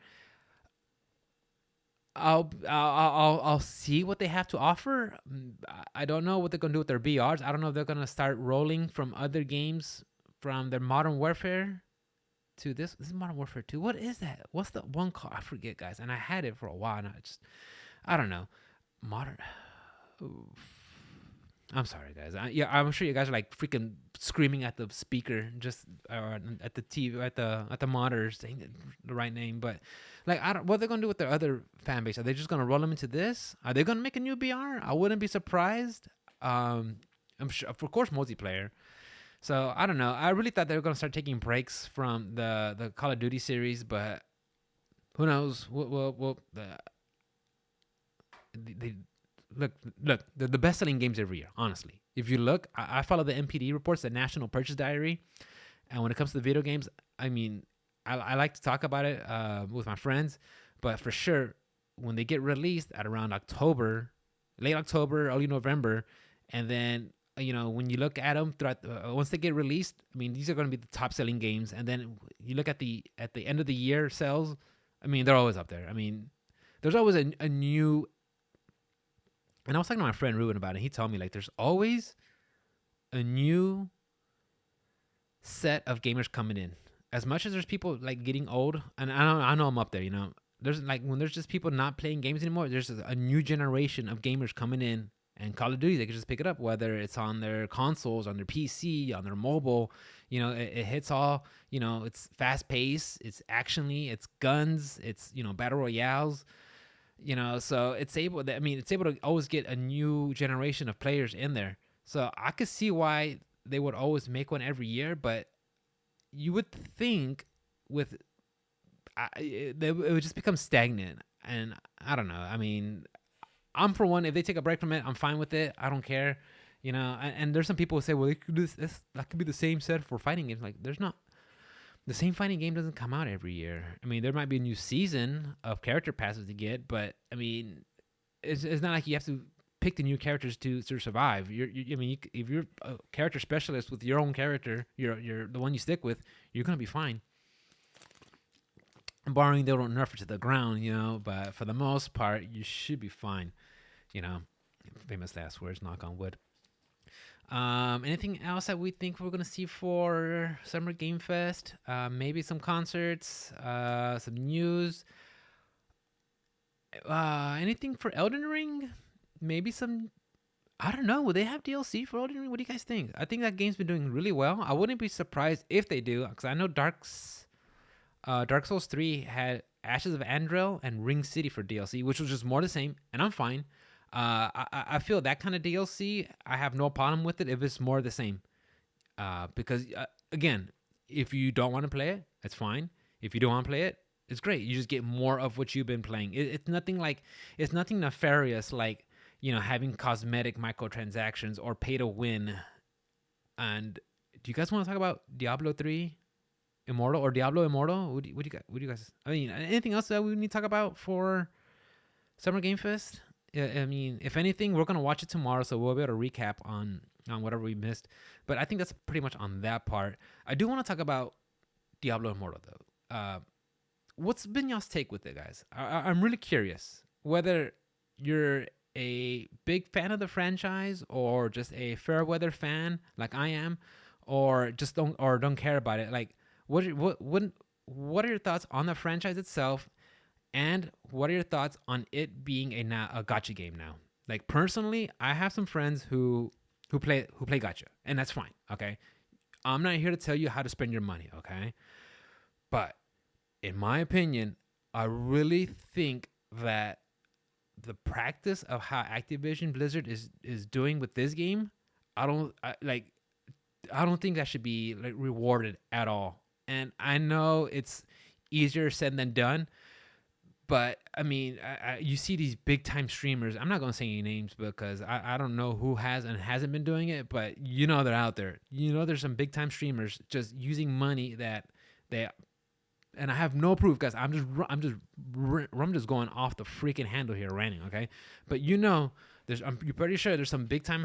[SPEAKER 1] I'll see what they have to offer. I don't know what they're gonna do with their BRs. I don't know if they're gonna start rolling from other games from their Modern Warfare to this. This is Modern Warfare 2. What is that? What's the one called? I forget, guys. And I had it for a while. And I don't know. Modern. I'm sorry, guys. I'm sure you guys are like freaking screaming at the speaker, just at the TV, at the monitor, saying the right name. But like, what are they gonna do with their other fan base? Are they just gonna roll them into this? Are they gonna make a new BR? I wouldn't be surprised. I'm sure, of course, multiplayer. So I don't know. I really thought they were gonna start taking breaks from the Call of Duty series, but who knows? They look, they're the best-selling games every year. Honestly, if you look, I follow the NPD reports, the National Purchase Diary, and when it comes to the video games, I mean, I like to talk about it with my friends, but for sure, when they get released at around October, late October, early November, and then when you look at them throughout, once they get released, I mean, these are going to be the top-selling games, and then you look at the end of the year sales. I mean, they're always up there. I mean, there's always a new. And I was talking to my friend Ruben about it. He told me, like, there's always a new set of gamers coming in. as much as there's people like getting old, and I know I'm up there, there's like when there's just people not playing games anymore, there's a new generation of gamers coming in, and Call of Duty, they can just pick it up, whether it's on their consoles, on their PC, on their mobile. It hits all. It's fast paced, it's actionly, it's guns, it's battle royales. So it's able to always get a new generation of players in there. So I could see why they would always make one every year, but you would think with it would just become stagnant, and I don't know. I mean, I'm for one. If they take a break from it, I'm fine with it. I don't care, And there's some people who say, well, that could be the same set for fighting games. Like, there's not. The same fighting game doesn't come out every year. I mean, there might be a new season of character passes to get, but I mean, it's not like you have to pick the new characters to survive. If you're a character specialist with your own character, you're the one you stick with, you're gonna be fine. Barring they don't nerf it to the ground, but for the most part, you should be fine. Famous last words, knock on wood. Anything else that we think we're gonna see for Summer Game Fest? Maybe some concerts, some news. Anything for Elden Ring? Maybe some. I don't know. Will they have DLC for Elden Ring? What do you guys think? I think that game's been doing really well. I wouldn't be surprised if they do, because I know Dark Souls 3 had Ashes of Andrel and Ring City for DLC, which was just more the same, and I'm fine. I feel that kind of DLC, I have no problem with it if it's more the same. Because, again, if you don't want to play it, it's fine. If you don't want to play it, it's great. You just get more of what you've been playing. It's nothing nefarious like, having cosmetic microtransactions or pay to win. And do you guys want to talk about Diablo 3 Immortal or Diablo Immortal? What do you guys? I mean, anything else that we need to talk about for Summer Game Fest? I mean, if anything, we're gonna watch it tomorrow, so we'll be able to recap on whatever we missed. But I think that's pretty much on that part. I do want to talk about Diablo Immortal though. What's been y'all's take with it, guys? I'm really curious whether you're a big fan of the franchise or just a fair weather fan like I am, or just don't care about it. Like, what are your thoughts on the franchise itself, and what are your thoughts on it being a gacha game now? Like, personally, I have some friends who play gacha, and that's fine. Okay, I'm not here to tell you how to spend your money. Okay, but in my opinion, I really think that the practice of how Activision Blizzard is doing with this game, I don't think that should be like rewarded at all. And I know it's easier said than done, but I mean, you see these big time streamers. I'm not gonna say any names because I don't know who has and hasn't been doing it, but they're out there. There's some big time streamers just using money that they. And I have no proof, guys. I'm just going off the freaking handle here, ranting. Okay, but you're pretty sure there's some big time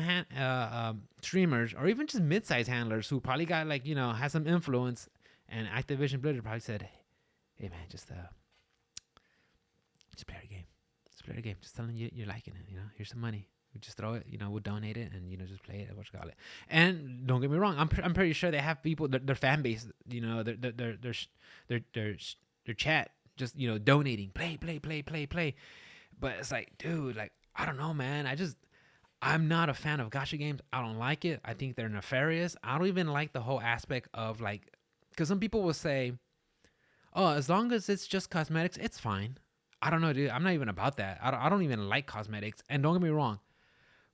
[SPEAKER 1] streamers or even just mid-sized handlers who probably got has some influence, and Activision Blizzard probably said, "Hey man, just play our game. Just play our game. Just telling you you're liking it. Here's some money. We just throw it. We'll donate it and just play it. What you call it. And don't get me wrong. I'm pretty sure they have people. Their fan base. Their chat. Just donating. Play. But it's like, dude. Like, I don't know, man. I'm not a fan of gacha games. I don't like it. I think they're nefarious. I don't even like the whole aspect of because some people will say, oh, as long as it's just cosmetics, it's fine. I don't know, dude. I'm not even about that. I don't even like cosmetics. And don't get me wrong.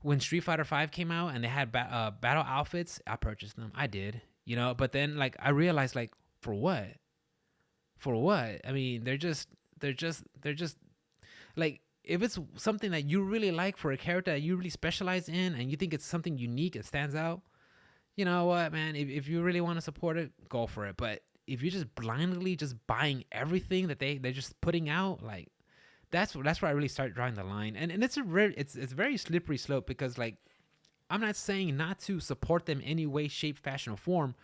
[SPEAKER 1] When Street Fighter V came out and they had battle outfits, I purchased them. I did, But then I realized for what? For what? I mean, they're just like, if it's something that you really like for a character that you really specialize in and you think it's something unique, it stands out. You know what, man? If you really want to support it, go for it. But if you're just blindly just buying everything that they're just putting out, that's where I really start drawing the line. And it's a very slippery slope because I'm not saying not to support them any way, shape, fashion, or form,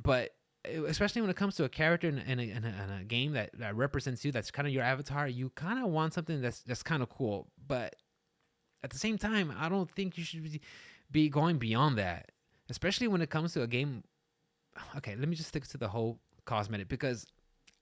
[SPEAKER 1] but especially when it comes to a character in a game that represents you, that's kind of your avatar, you kind of want something that's kind of cool. But at the same time, I don't think you should be going beyond that, especially when it comes to a game. Okay, let me just stick to the whole cosmetic, because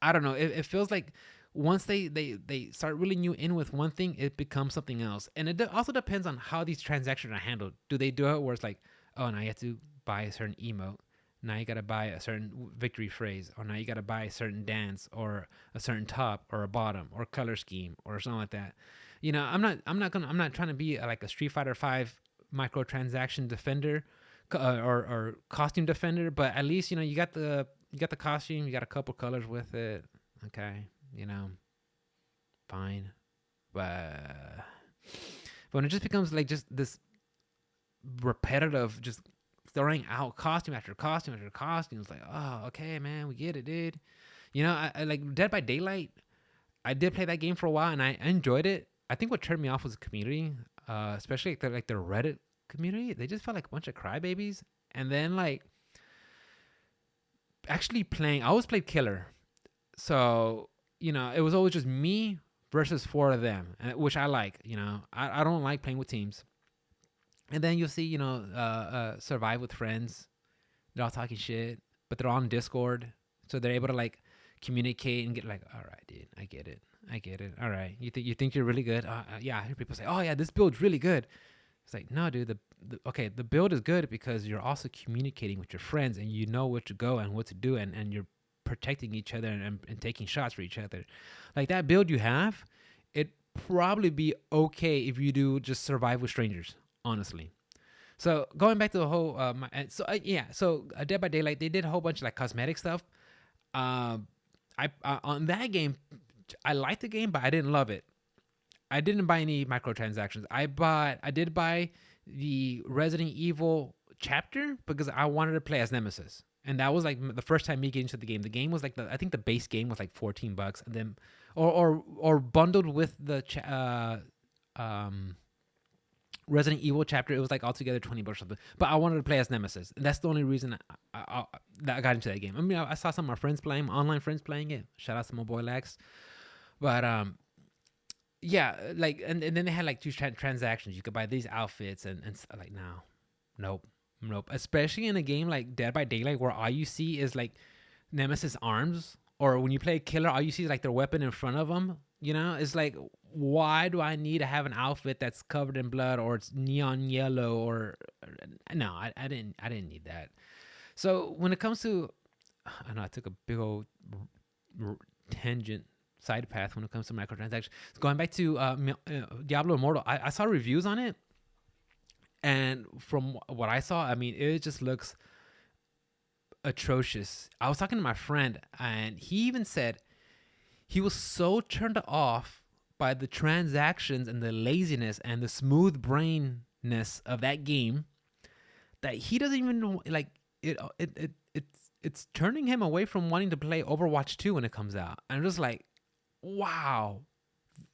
[SPEAKER 1] I don't know. It feels like once they start really new in with one thing, it becomes something else. And it also depends on how these transactions are handled. Do they do it where it's like, oh, now you have to buy a certain emote. Now you gotta buy a certain victory phrase, or now you gotta buy a certain dance, or a certain top, or a bottom, or color scheme, or something like that. I'm not trying to be like a Street Fighter Five microtransaction defender, or costume defender. But at least you got the costume, you got a couple colors with it. Okay, fine. But when it just becomes like just this repetitive, just throwing out costume after costume after costume, it's like, oh, okay, man, we get it, dude. I like Dead by Daylight. I did play that game for a while, and I enjoyed it. I think what turned me off was the community, especially like the Reddit community. They just felt like a bunch of crybabies. And then like actually playing, I always played killer, so it was always just me versus four of them, which I like. I don't like playing with teams. And then you'll see, survive with friends. They're all talking shit, but they're on Discord, so they're able to like communicate and get like, all right, dude, I get it. All right, you think you're really good? Yeah, I hear people say, oh yeah, this build's really good. It's like, no, dude, the build is good because you're also communicating with your friends, and you know where to go and what to do, and you're protecting each other and taking shots for each other. Like that build you have, it probably be okay if you do just survive with strangers, honestly. So going back to the whole, Dead by Daylight, they did a whole bunch of like cosmetic stuff. I on that game, I liked the game, but I didn't love it. I didn't buy any microtransactions. I did buy the Resident Evil chapter because I wanted to play as Nemesis, and that was like the first time me getting into the game. The game was like I think the base game was like $14, and then or bundled with the Resident Evil chapter, it was like altogether $20 or something. But I wanted to play as Nemesis, and that's the only reason that I got into that game. I mean, I saw some of my friends playing, online friends playing it. Shout out to my boy Lax, but yeah, like and then they had like two transactions. You could buy these outfits and like nope. Especially in a game like Dead by Daylight where all you see is like Nemesis arms, or when you play a killer, all you see is like their weapon in front of them. It's like, why do I need to have an outfit that's covered in blood or it's neon yellow or no, I didn't need that. So when it comes to, I know I took a big old tangent side path when it comes to microtransactions. Going back to Diablo Immortal, I saw reviews on it, and from what I saw, I mean, it just looks atrocious. I was talking to my friend, and he even said he was so turned off by the transactions and the laziness and the smooth brainness of that game that he doesn't even know, like it's turning him away from wanting to play Overwatch 2 when it comes out. And I'm just like, wow,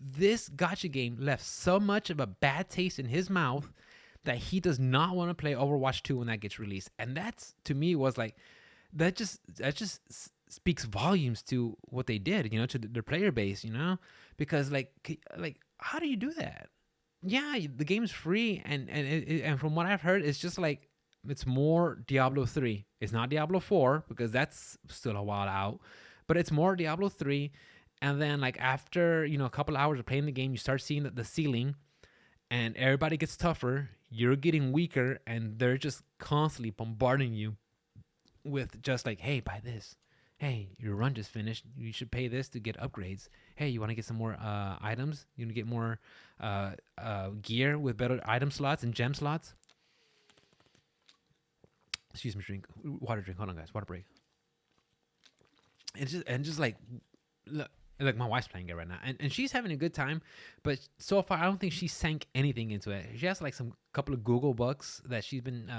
[SPEAKER 1] this gacha game left so much of a bad taste in his mouth that he does not want to play Overwatch 2 when that gets released. And that's, to me, was like, that just speaks volumes to what they did, to their player base, because like how do you do that? Yeah, the game's free, and from what I've heard, it's just like, it's more Diablo 3. It's not Diablo 4 because that's still a while out, but it's more Diablo 3. And then like after, a couple hours of playing the game, you start seeing that the ceiling, and everybody gets tougher, you're getting weaker, and they're just constantly bombarding you with just like, hey, buy this. Hey, your run just finished. You should pay this to get upgrades. Hey, you want to get some more items? You want to get more gear with better item slots and gem slots? Excuse me, water drink. Hold on, guys. Water break. And just like, look, my wife's playing it right now, and she's having a good time. But so far, I don't think she sank anything into it. She has like some couple of Google bucks that she's been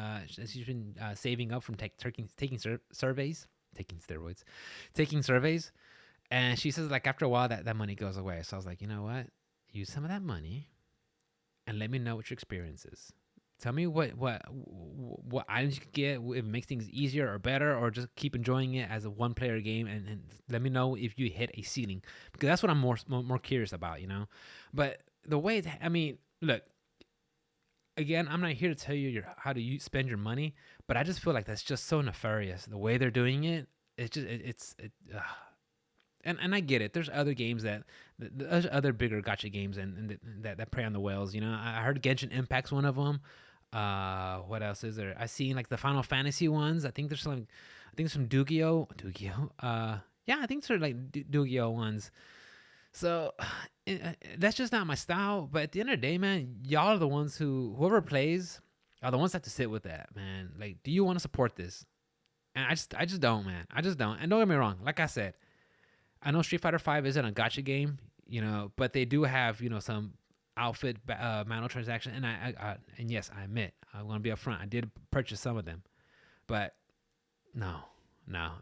[SPEAKER 1] saving up from taking surveys. Taking steroids, taking surveys, and she says like after a while that money goes away. So I was like, you know what? Use some of that money, and let me know what your experience is. Tell me what items you can get, if it makes things easier or better, or just keep enjoying it as a one player game, and let me know if you hit a ceiling, because that's what I'm more curious about, But the way look. Again, I'm not here to tell you how to spend your money, but I just feel like that's just so nefarious. The way they're doing it, And I get it. There's other games there's other bigger gacha games that prey on the whales. You know, I heard Genshin Impact's one of them. What else is there? I seen like the Final Fantasy ones. I think there's some Yu-Gi-Oh. Yeah, I think they're like Yu-Gi-Oh ones. So that's just not my style. But at the end of the day, man, y'all are the ones whoever plays are the ones that have to sit with that, man. Like, do you want to support this? And I just don't, man. I just don't. And don't get me wrong. Like I said, I know Street Fighter V isn't a gacha game, you know, but they do have, you know, some outfit microtransaction. And yes, I admit, I'm gonna be upfront. I did purchase some of them, but no.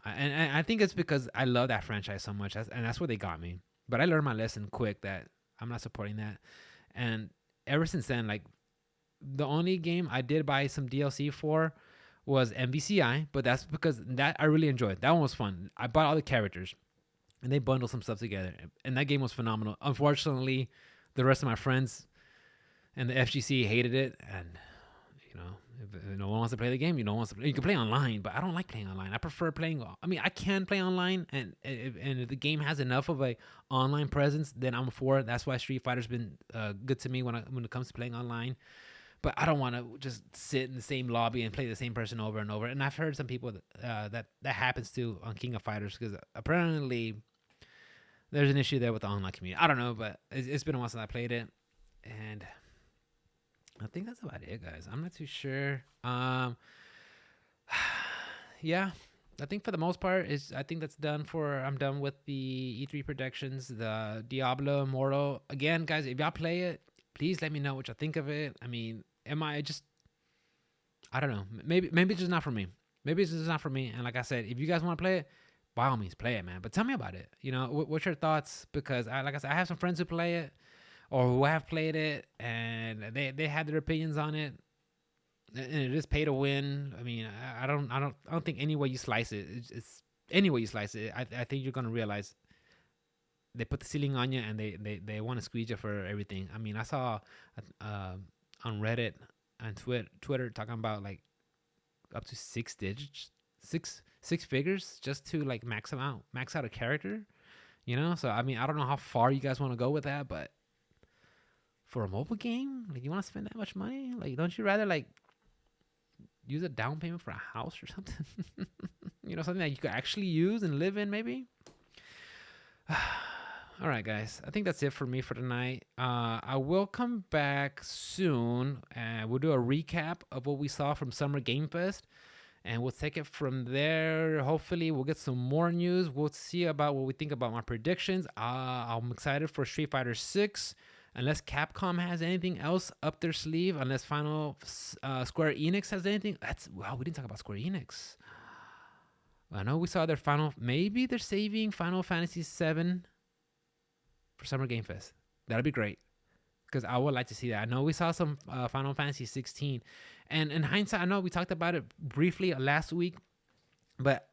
[SPEAKER 1] And I think it's because I love that franchise so much, and that's what they got me. But I learned my lesson quick that I'm not supporting that. And ever since then, like, the only game I did buy some DLC for was MVCI, but that's because that I really enjoyed. That one was fun. I bought all the characters, and they bundled some stuff together, and that game was phenomenal. Unfortunately, the rest of my friends and the FGC hated it, and you know, if no one wants to play the game, you can play online, but I don't like playing online. I prefer playing. I mean, I can play online, and if the game has enough of a online presence, then I'm for it. That's why Street Fighter's been good to me when it comes to playing online. But I don't want to just sit in the same lobby and play the same person over and over. And I've heard some people that happens to on King of Fighters, because apparently there's an issue there with the online community. I don't know, but it's been a while since I played it, and I think that's about it, guys. I'm not too sure. Yeah, I think for the most part I think that's done for. I'm done with the E3 predictions. The Diablo Immortal. Again, guys, if y'all play it, please let me know what you think of it. I mean, I don't know. Maybe it's just not for me. Maybe it's just not for me. And like I said, if you guys want to play it, by all means, play it, man. But tell me about it. You know, what's your thoughts? Because like I said, I have some friends who play it or who have played it, and they had their opinions on it. And it is pay to win. I mean, I don't think any way you slice it, it's any way you slice it. I think you're gonna realize they put the ceiling on you, and they want to squeeze you for everything. I mean, I saw on Reddit and Twitter talking about like up to 6 digits, six figures just to like max out a character. You know, so I mean, I don't know how far you guys want to go with that, but for a mobile game, like, you want to spend that much money? Like, don't you rather like use a down payment for a house or something? You know, something that you could actually use and live in, maybe. All right, guys. I think that's it for me for tonight. I will come back soon, and we'll do a recap of what we saw from Summer Game Fest, and we'll take it from there. Hopefully, we'll get some more news. We'll see about what we think about my predictions. I'm excited for Street Fighter 6. Unless Capcom has anything else up their sleeve, unless Square Enix has anything. We didn't talk about Square Enix. I know we saw their maybe they're saving Final Fantasy VII for Summer Game Fest. That'd be great, because I would like to see that. I know we saw some Final Fantasy 16, and in hindsight, I know we talked about it briefly last week, but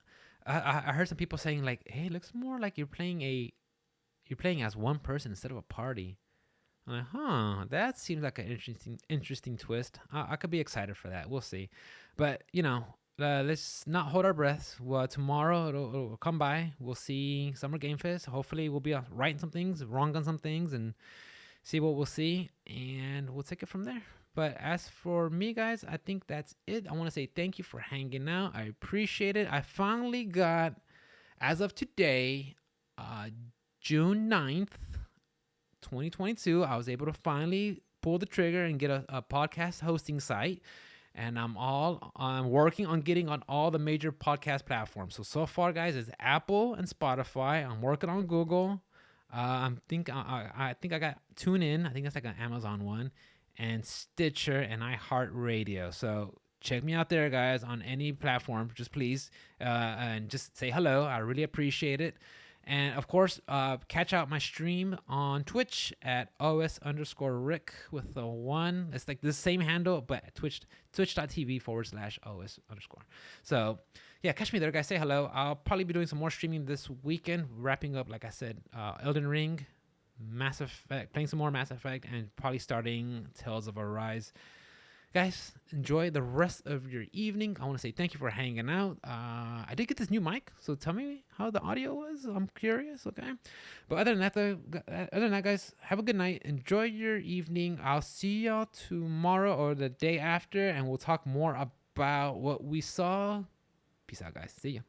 [SPEAKER 1] I heard some people saying like, "Hey, it looks more like you're playing as one person instead of a party." I'm like, that seems like an interesting twist. I could be excited for that. We'll see. But, you know, let's not hold our breath. Well, tomorrow it'll come by. We'll see Summer Game Fest. Hopefully we'll be right in some things, wrong on some things, and see what we'll see. And we'll take it from there. But as for me, guys, I think that's it. I want to say thank you for hanging out. I appreciate it. I finally got, as of today, June 9th, 2022, I was able to finally pull the trigger and get a podcast hosting site, and I'm working on getting on all the major podcast platforms. So far, guys, it's Apple and Spotify. I'm working on Google. I think I got TuneIn. I think that's like an Amazon one, and Stitcher and iHeartRadio. So check me out there, guys, on any platform. Just please and just say hello. I really appreciate it. And of course, catch out my stream on Twitch at OS_Rick with the 1. It's like the same handle, but twitch.tv/OS_. So yeah, catch me there, guys. Say hello. I'll probably be doing some more streaming this weekend, wrapping up, like I said, Elden Ring, Mass Effect, playing some more Mass Effect, and probably starting Tales of Arise. Guys, enjoy the rest of your evening. I want to say thank you for hanging out. I did get this new mic, so tell me how the audio was. I'm curious. Okay, but other than that, guys, have a good night. Enjoy your evening. I'll see y'all tomorrow or the day after, and we'll talk more about what we saw. Peace out, guys. See ya.